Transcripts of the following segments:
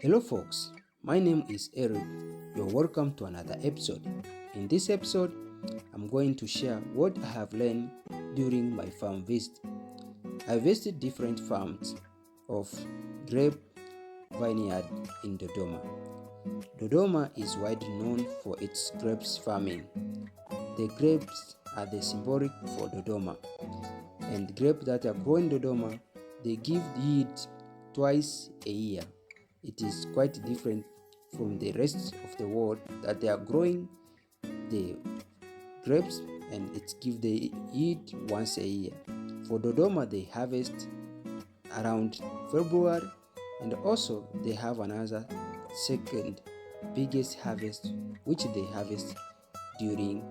Hello folks, my name is Eric. You're welcome to another episode. In this episode, I'm going to share what I have learned during my farm visit. I visited different farms of grape vineyard in Dodoma. Dodoma is widely known for its grapes farming. The grapes are the symbolic for Dodoma, and grapes that are grown in Dodoma, they give yield twice a year. It is quite different from the rest of the world that they are growing the grapes and it gives the yield once a year. For Dodoma, they harvest around February, and also they have another second biggest harvest which they harvest during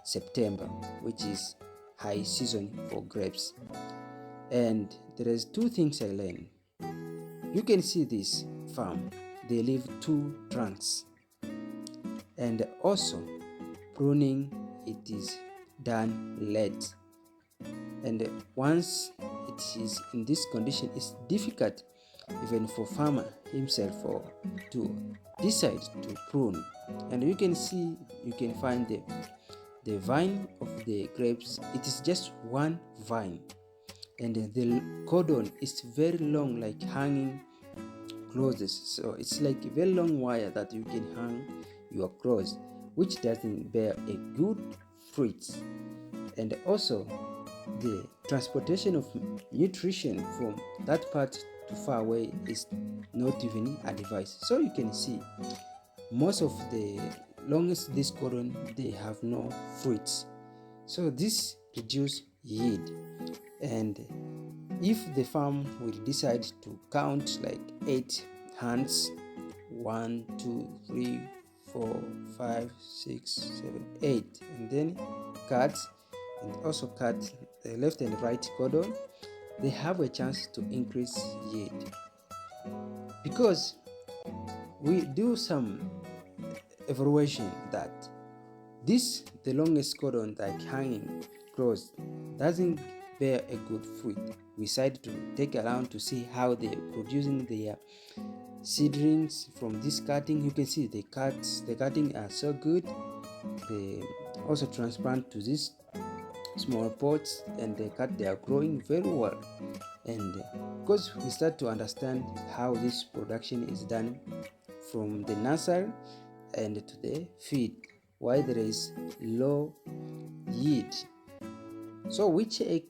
September, which is high season for grapes. And there is two things I learned. You can see this farm, they leave two trunks, and also pruning, it is done late, and once it is in this condition, it's difficult even for farmer himself to decide to prune. And you can see, you can find the vine of the grapes, it is just one vine, and the cordon is very long, like hanging clothes. So it's like a very long wire that you can hang your clothes, which doesn't bear a good fruit. And also the transportation of nutrition from that part to far away is not even advised. So you can see most of the longest this cordon, they have no fruits, so this reduce yield. And if the farm will decide to count like 8 hands, 1 2 3 4 5 6 7 8, and then cut, and also cut the left and right cordon, they have a chance to increase yield. Because we do some evaluation that the longest cordon, like hanging close, doesn't bear a good fruit. We decided to take around to see how they're producing their seedlings from this cutting. You can see the cutting are so good. They also transplant to these small pots, and they are growing very well. And because we start to understand how this production is done from the nursery and to the feed, why there is low yield. So we check,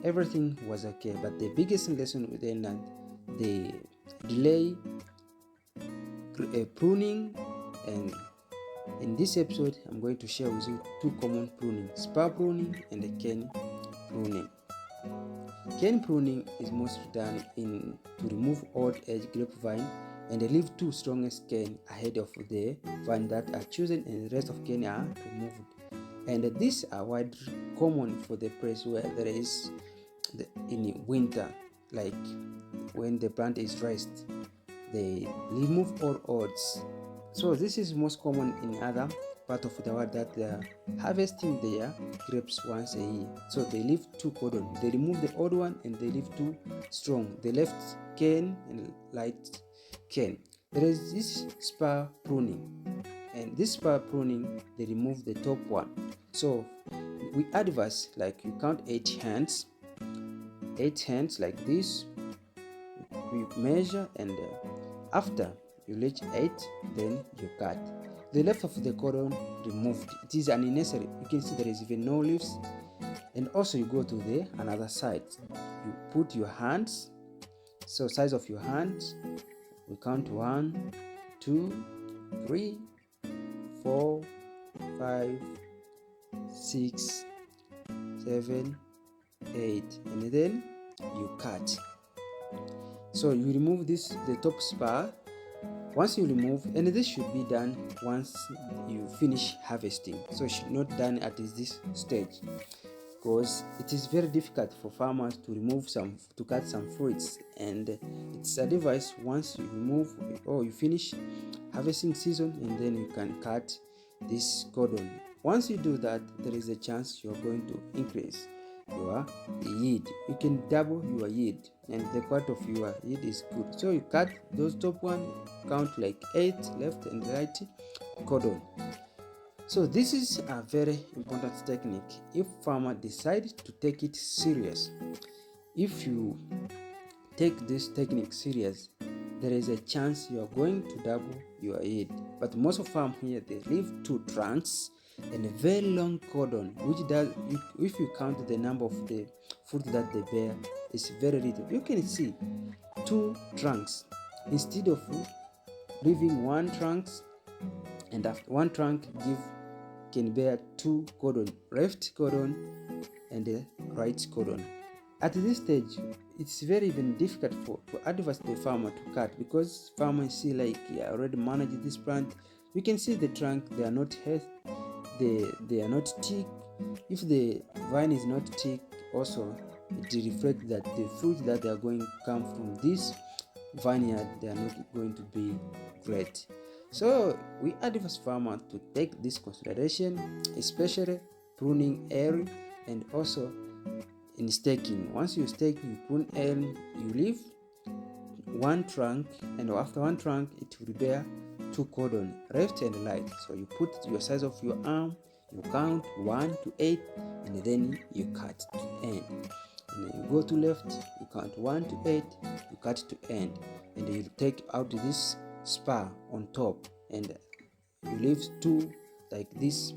everything was okay, but the biggest lesson we learned, the delay pruning. And in this episode, I'm going to share with you two common pruning: spur pruning and the cane pruning. Cane pruning is mostly done to remove old edge grapevine and leave two strongest cane ahead of the vine that are chosen, and the rest of cane are removed. And these are widely common for the place where there is in winter, like when the plant is raised, they remove all odds. So this is most common in other part of the world that they are harvesting their grapes once a year. So they leave two cordon, they remove the old one and they leave two strong, the left cane and light cane. There is this spur pruning, and this spur pruning, they remove the top one. So we advise, like you count 8 hands like this, you measure, and after you reach 8, then you cut. The left of the cordon removed, it is unnecessary. You can see there is even no leaves. And also you go to the another side, you put your hands, so size of your hands, we count 1 2 3 4 5 6 7 8, and then you cut. So you remove the top spur. Once you remove, and this should be done once you finish harvesting, so it should not done at this stage, because it is very difficult for farmers to cut some fruits. And it's advised once you remove or you finish harvesting season, and then you can cut this cordon. Once you do that, there is a chance you're going to increase your yield. You can double your yield, and the quality of your yield is good. So you cut those top one, count like 8 left and right cordon. So this is a very important technique if farmer decide to take it serious. If you take this technique serious, there is a chance you are going to double your yield. But most of farm here, they leave 2 trunks and a very long cordon, which does, if you count the number of the fruit that they bear, is very little. You can see 2 trunks instead of leaving 1 trunks, and after 1 trunk can bear 2 cordon, left cordon and the right cordon. At this stage, it's very even difficult to advise the farmer to cut, because farmers see like, yeah, already managed this plant. You can see the trunk, they are not healthy, they are not thick. If the vine is not thick, also it reflects that the fruit that they are going to come from this vineyard, they are not going to be great. So we advise farmer to take this consideration, especially pruning early, and also in staking. Once you stake, you prune early, you leave 1 trunk, and after 1 trunk it will bear 2 cordon, left and right. So you put your size of your arm, you count 1 to 8, and then you cut to end. And then you go to left, you count 1 to 8, you cut to end, and you take out this spar on top, and you leave 2 like this,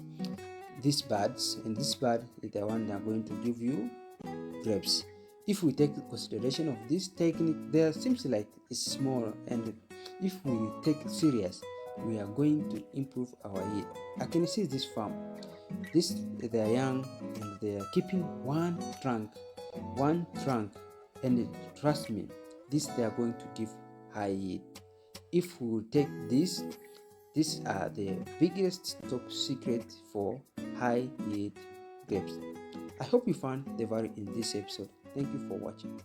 these buds, and this bud is the one that are going to give you grapes. If we take consideration of this technique, there seems like it's small, and if we take it serious, we are going to improve our yield. I can see this farm, they are young and they are keeping 1 trunk, and trust me, they are going to give high yield. If we take this, these are the biggest top secret for high yield grapes. I hope you found the value in this episode. Thank you for watching.